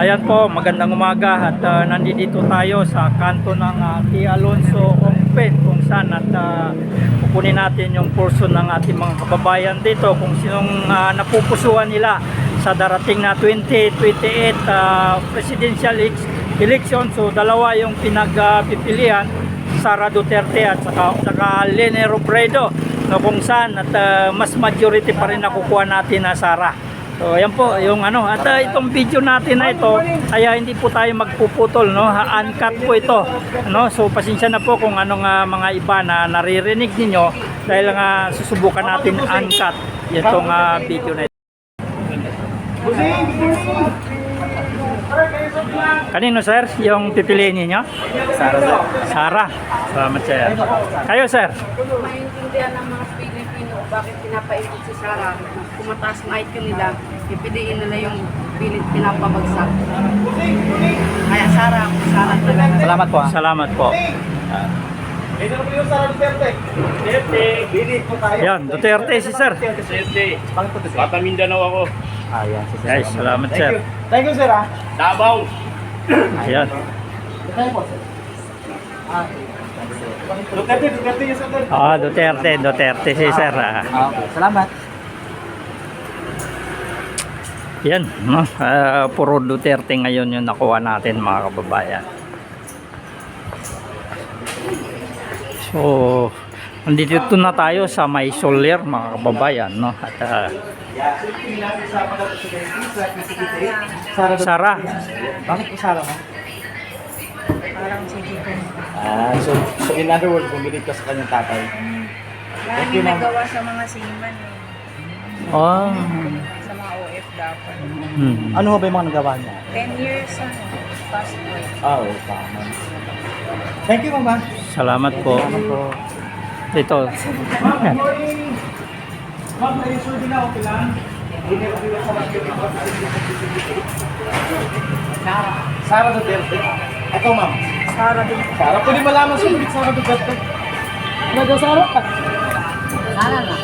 Ayan po, magandang umaga at nandito tayo sa kanto ng T. Alonso Ongpen kung saan at kukunin natin yung portion ng ating mga kababayan dito kung sinong napupusuan nila sa darating na 2028 presidential election. So dalawa yung pinagpipilian, Sara Duterte at saka Leni Robredo, no, kung saan at mas majority pa rin nakukuha natin na Sara. So ayan po yung at itong video natin na ito ay hindi po tayo magpuputol, no, uncut po ito, no. So pasensya na po kung anong mga iba na naririnig niyo dahil susubukan natin uncut itong video na ito. Kanino sir yung pipiliin niyo? Sara. Sara. Salamat sir. Kayo sir? Maintindihan ng mga Pilipino bakit pinapaikot si Sara. Kung mataas ang IQ nila, pipiliin nila yung pinapabagsak. Kaya Sara talaga. Salamat po. Salamat po. Ito na po yung Sara Duterte. Duterte, bilit po tayo. Yan, Duterte si sir. Duterte. Bakit po Duterte? Bata Mindanao ako. Yan. Guys, salamat sir. Thank you, sir. Davao. Ayan. Thank po, sir. Duterte yung sir. Duterte si sir. Okay, salamat. Yan, no? Puro Duterte ngayon yung nakuha natin mga kababayan. So, nandito na tayo sa May Soler mga kababayan, no? At Sara. Bakit po Sara, ma'am? Parang sige ko. So in other words, bumili ka sa kanyang tatay. Lagi nagawa sa mga seaman Oh. sa mga OFW. Hmm. Ano ba yung mga nagawa niya? 10 years past away. Oo, tama. Thank you, mama. Salamat po. Salamat po. Ito. Good morning. Ma'am, na-insure din ako kailangan. Sara Duterte. Ito, ma'am. Sara din. Sara, pwede malaman sa ulit Sara Duterte. Ano daw, Sara? Sara na.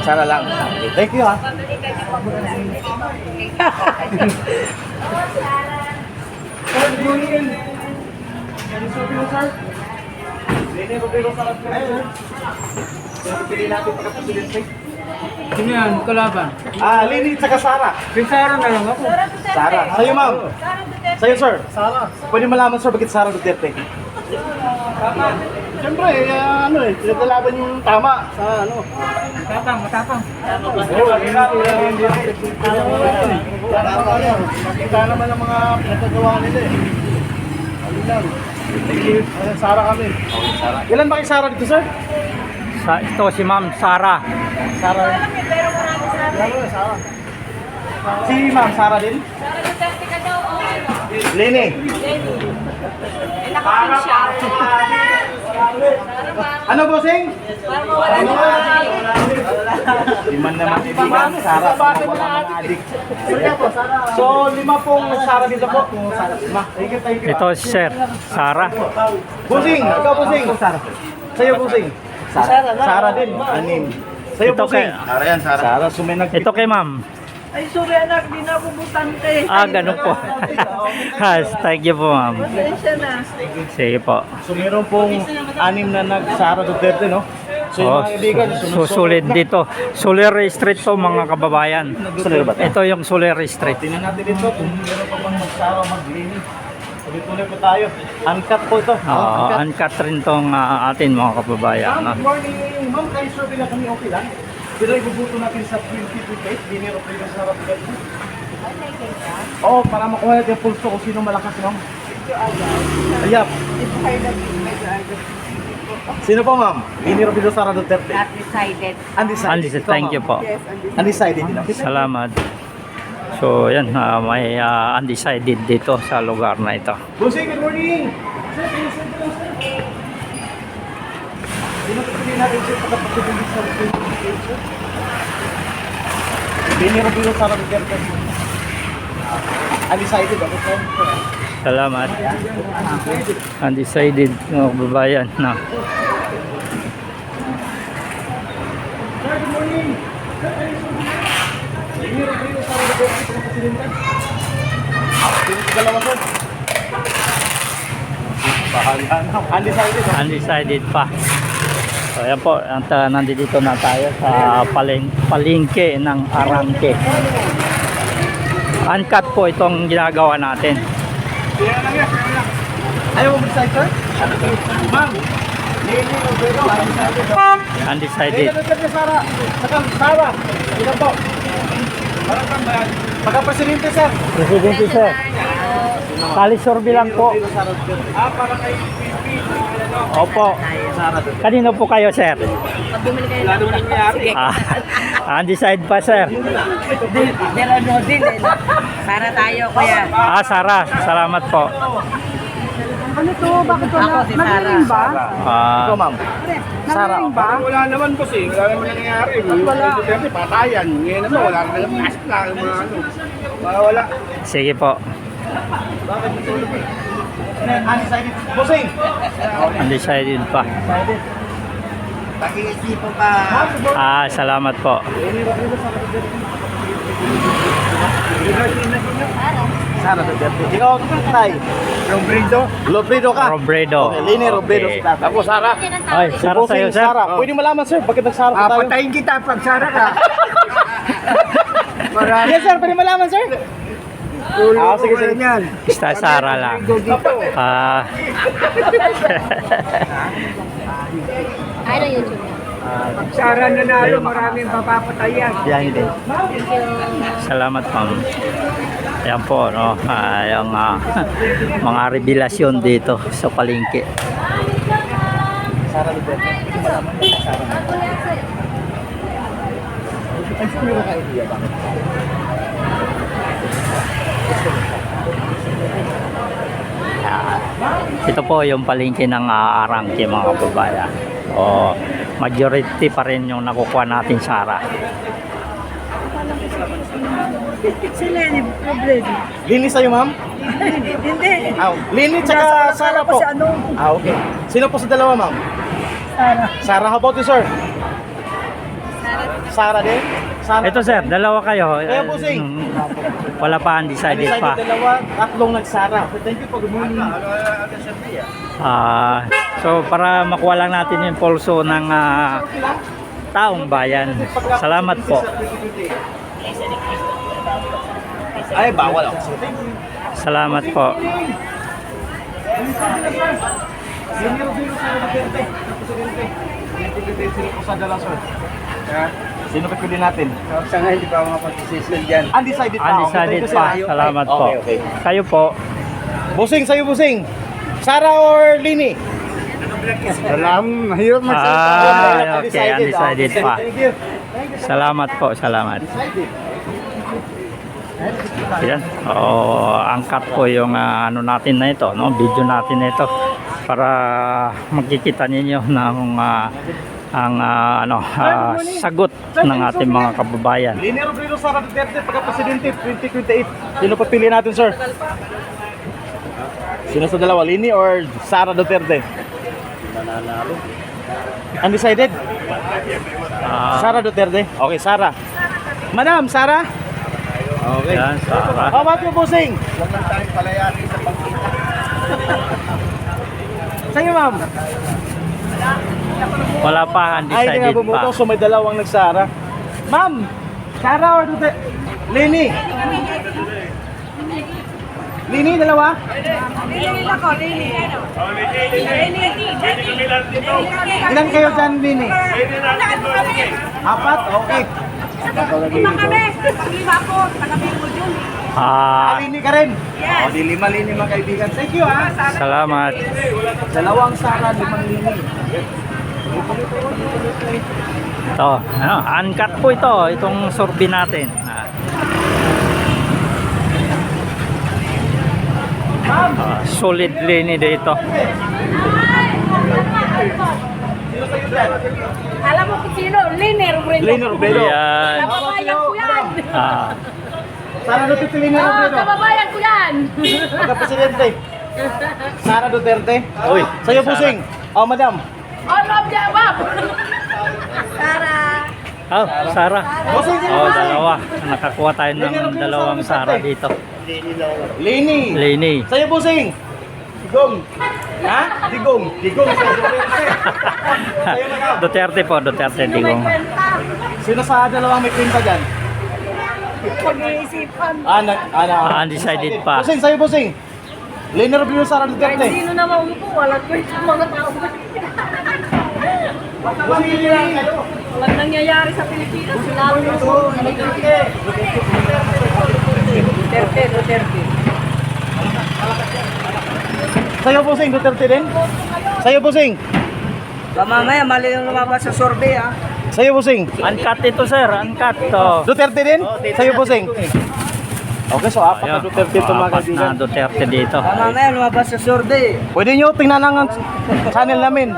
Sara lang. Okay, thank you, ha. Sir, good morning. Na-insure din ako, sir. Lene Robredo, Sara Duterte, sir. Pili natin pagka-presidente. Sino yan? Kalaban? Lene at saka Sara. Yung Sara na lang ako. Sara. Sa'yo, ma'am. Sa'yo, sir. Sara. Pwede malaman, sir, bakit Sara Duterte? Tama. Siyempre, pinaglalaban yung tama sa Matapang. Nakita naman ang mga pinagagawa nila eh. Ano lang. Sara kami. Ilan ba kay Sara dito, sir? Ito si Ma'am Sara. Sara. Sara. Si Ma'am Sara din? Lene. Nakapin siya. Ano, bossing? Liman naman ibigan. Sara. Adik. So, 5 pong Sara dito po. Thank you. Ito si sir. Sara. Busing. Ikaw, busing. Sa'yo, busing. Sara din. Anim. Sa'yo, Ito kay, busing. Sara yan, Sara. Sara, suminag. ito kay Ma'am. Ay, sorry anak, di na bubutante. Ganun po. Thank you po Ma'am. Pasensya na. Sige po. So, meron pong 6 na nag-Sara Duterte, no? So, yung mga kaibigan, Susulid dito. Soler Street to mga kababayan. Soler ba ito? Ito yung Soler Street. Tingnan natin dito kung meron pa bang mag-Sara o mag-Lini. Tuloy-tuloy po tayo. Uncut po ito. Uncut rin tong atin mga kababayan. Ma'am, good morning. Ma'am, kayo survey lang kami, okay lang? Pero ibubuto natin sa 2028, dinero pa yung Sara Duterte. Oo, para makuha natin yung pulso kung sino malakas, ma'am. Ayap. Sino po, ma'am? Dinero pa yung Sara Duterte. Not decided. Undecided. Thank you po. Undecided din. Salamat. So yan, may undecided dito sa lugar na ito. Busing, good morning! Sir, can you send ko lang, sir? Pinapagpili natin siya pagkapagpili sa 2028, sir. Dinero pa yung Sara Duterte. Undecided, ako, sir. Salamat. Undecided mga kababayan na. Sir, good morning! Sir, can you send ko lang? Dinero pa yung Sara Duterte pagkapagpili. dalawa, sir. Bahala na. Undecided. Undecided pa. So ayan po, nandito na tayo sa palengke ng Arangke. Uncut po itong ginagawa natin. Ayaw mo mag-decide, sir? Ma'am. Lini Robredo, undecided. Undecided. Sara. Sara. Ilan po? Parang kang bayan. Pagka-presidente, sir. Presidente sir. Kalisorbi lang po. Para kay PP. Opo. Kanino po kayo sir? Pag bumili kayo Wala naman nangyayari. Undecided pa sir. Dela no din eh. Para tayo kuya. Sara. Salamat po. Ano to? Bakit wala? Ako si Sara. Ikaw, ma'am. Sara. Parang wala naman boss eh. Wala naman nangyayari. Wala. Siyempre, patayan. Ngayon naman, wala na naman pasok na. Mga ano. Wala. Sige po. Undecided. Bossing. Undecided pa. Pag-iisipo pa. Salamat po. Sara Duterte. Ikaw, Tay. Robredo ka. Robredo. Okay, Lini Robredo. Okay. Ako, Sara. Ay, Sara sa'yo sir. Sara. Pwede malaman, sir, bakit nagsara pa tayo? Patayin kita pag Sara ka. Yes, sir, pwede malaman, sir. Sige, sige. Basta Sara lang. Ay, na YouTube. Sara nanalo, maraming papapatayan. Yan din. Salamat ma'am. Ayan po, no? Yung mga revelasyon dito sa palengke. Sara Duterte. Pwede malaman, Sara. Ay, sino ka idea bakit? Ito po yung palengke ng Arangke mga kababayan. Majority pa rin yung nakukuha natin Sara. Sila ni Robredo. Lini sa'yo, ma'am? Hindi. Lini tsaka Sara po. Okay. Sino po sa dalawa, ma'am? Sara. Sara, how about you, sir? Sara din? Sara. Ito sir, dalawa kayo. Kaya po, sing. Wala pa undecided pa. Dalawa, tatlong nagsara. Thank you po, good morning. So para makuha lang natin yung pulso ng taong bayan. Salamat po. Ay, bawal ako. Salamat po. Lini Robredo, Sara Duterte. Sino po sa dalawa, sir? Sino pipili natin? Sa nga, hindi pa ako makapag-decision dyan. Undecided pa. Undecided Okay, pa. thank you, sir. Salamat po. Okay. Kayo po. Busing, sa'yo busing. Sara or Lini? Alam, mahirap Okay, undecided pa. Thank you. Salamat po, salamat. Yan. Angkat po yung ano natin na ito, no? Video natin na ito para makikita ninyo ng sagot ng ating mga kababayan. Lini Robredo, Sara Duterte, pagka-presidente 2028. Sino papili natin, sir? Sino sa dalawa, Lini or Sara Duterte? Mananalo. Undecided? Sara Duterte? Okay, Sara. Madam, Sara? Okay. Yan, Sara. How about you, Busing? Huwag lang tayong palayari sa pagkita. Sa'yo, ma'am? Wala pa, Ay, hindi nga undecided pa. bumuto, so may dalawang nagsara. Ma'am, Sara or Duterte? Lini? Lini, dalawa? Ilan kayo dyan, Lini? Apat? Okay. Lini ka rin? O, di lima Lini mga kaibigan. Thank you, ha? Salamat. Dalawang Sara, limang Lini. Ito, uncut po ito, itong sorbi natin. Solid lini dito. Alam mo kung sino? Lini Robredo. Lini Robredo. Yan. Kababayan ko yan. Sara Duterte, Lini Robredo. Kababayan ko yan. Pagka-presidente. Sara Duterte. Uy, Sa'yo, Sara. Busing. Oh, madam. All of the above. Sara. Sara. Busing, sino? Dalawa. Nakakuha tayo ng dalawang Sara dito. Lini. Lini. Sa'yo, bossing. Digong. Ha? Digong. Digong. Sa'yo na ka. Duterte po, Duterte Digong. Sino sa dalawang may kwenta dyan? Pag-iisipan. Undecided pa. Bossing, sa'yo, bossing. Lini Robredo, Sara Duterte. Sino na maupo? Walang kwenta ang mga tao. Bossing, hindi lang kayo. Walang nangyayari sa Pilipinas. Lalo na sa Duterte. Sa'yo, bossing. Duterte din? Sa'yo, bossing. Mamaya, mali yung lumabas sa survey, ha? Sa'yo, bossing. Uncut ito, sir. Uncut to. Duterte din? Sa'yo, bossing. Okay, so apat na Ayan. Duterte ito, mga Apat kaibigan. na Duterte dito. Mamaya, lumabas sa survey. Pwede nyo tingnan ang channel namin.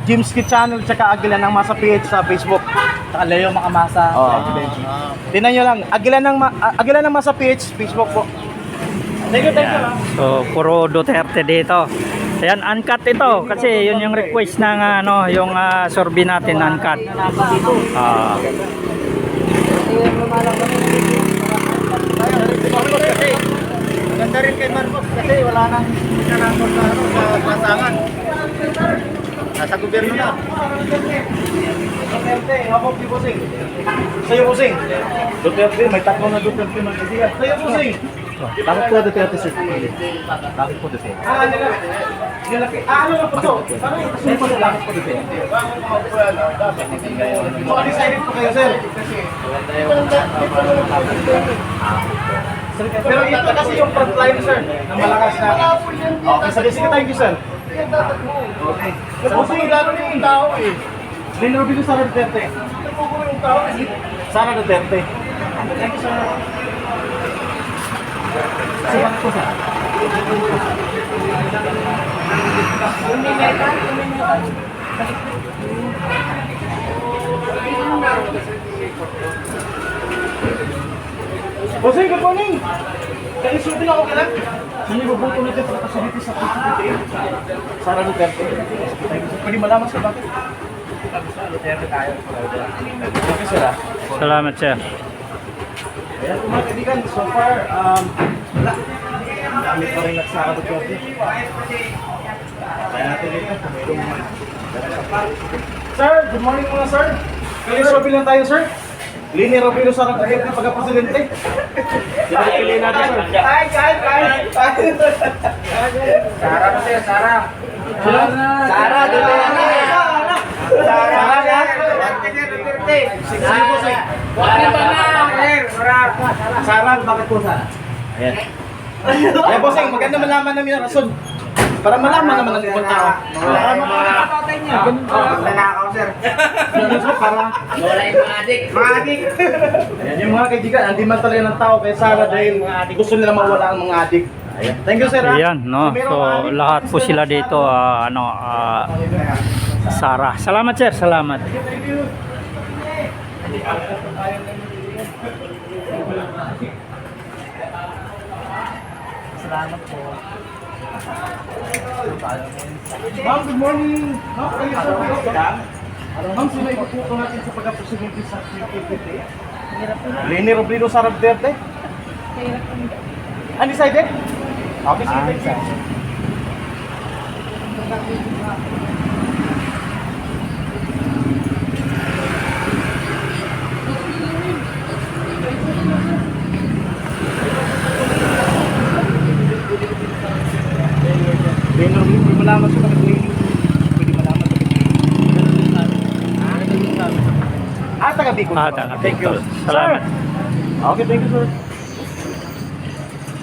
Jim's Kid Channel tsaka Agilan ng Masa PH sa Facebook. Saka Leo Makamasa. Tingnan nyo lang. Agilan ng Masa PH, Facebook po. Thank you. Ayan. So, puro Duterte dito. Ayan, uncut ito. Kasi yun yung request ng yung survey natin, uncut. Ganda rin kay Marcos kasi wala nang nanangos sa pasangan. Nasa gobyerno na. Duterte, hapok ni Bossing. Sa'yo, Bossing. Duterte, may tatlo na Duterte ng kaibigan. Sa'yo, Bossing. Bakit po Duterte, sir? Bakit po Duterte? Ano na po to? Parang yung kasi po bakit po Duterte? Decided po kayo, sir. Pero ito kasi yung frontline, sir, na malakas na. Okay, sige, thank you, sir. Okay. Bossing, lalo na yung tao eh. Lini Robredo, Sara Duterte. Yung tao eh. Sara Duterte. Thank you, sir. Kasi bakit po, sir? Bossing, good morning! Kaya shooting ako ka lang. Hindi mabuto natin sa facility sa PCPT. Sara Duterte. Pwede malaman sa bakit? Duterte tayo. Okay, sir. Salamat, sir. Ayan po mga kaibigan, so far, wala. Ang dami pa rin nagsara Duterte. Kaya natin dito, mayroong Sir, good morning mga sir. Kaya showbill lang tayo, sir. Lini Robredo, Sara Duterte, pagka-presidente. Piliin natin, sir. Sara na sir, Sara. Sara Duterte. Sara, bakit po Sara? Ayan. Ayan, bossing, maganda malaman namin ang rason. Para malaman naman ang ibang tao. Nanakaw, sir. Para wala yung mga adik. Mga adik. Ayan, yung mga kaibigan, hindi man talaga ng tao kay Sara dahil gusto nila mawala ang mga adik. Ayan. Thank you, sir. Ayan, no. So, lahat po sila dito, Sara. Salamat, sir. Salamat. Salamat po. Ma'am, good morning. Ma'am, kayo sir, kayo lang. Ma'am, sino ipuputo natin sa pagka-presidente sa PPP? Lini Robredo, Sara Duterte? Undecided? Okay, sige. Lini Robredo, pwede malaman sa pagka-Lini. Pwede malaman sa pagka-Lini. Taga-Bicol. Thank you. Salamat. Okay, thank you, sir.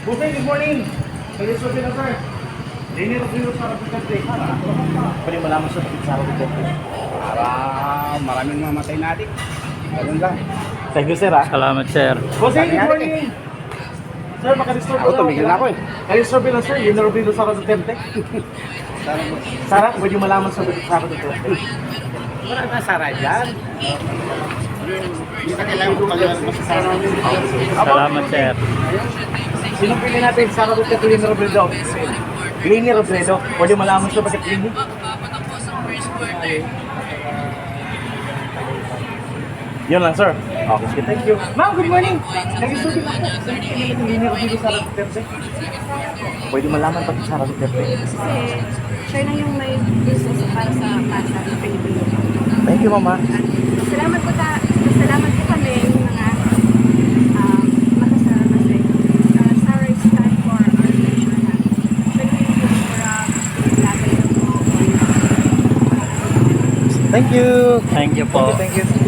Good morning. Kayo sir, sir. Lini Robredo, Sara Duterte. Pwede malaman sa Sara Duterte. Para maraming mamatay natin. Ganun lang. Thank you, sir. Salamat, sir. Bossing, good morning. Sir, maka-restore Ako, tumigil na ako eh. Kayo sir, bilang sir, Lini Robredo, Sara Duterte. Sara, pwede malaman sa Sara Duterte. Marami na Sara dyan. Hindi na kailangan pag-iwas mo sa Sara. Salamat, sir. Sino pili natin? Sara Duterte, Lini Robredo. Lini Robredo. Pwede malaman sa bakit Lini? Yun lang, sir. Okay, sige, thank you. Ma'am, good morning. Nag-istorby lang po. Saan pinili yung linear of dito Sara Duterte? Pwede malaman pati Sara Duterte. Kasi siya na yung may gusto para sa bansa ng Pilipino. Thank you, mama. Salamat po kami yung mga makasara kasi Sarah is stand for our nation na Pilipino Thank you. Thank you po. Thank you.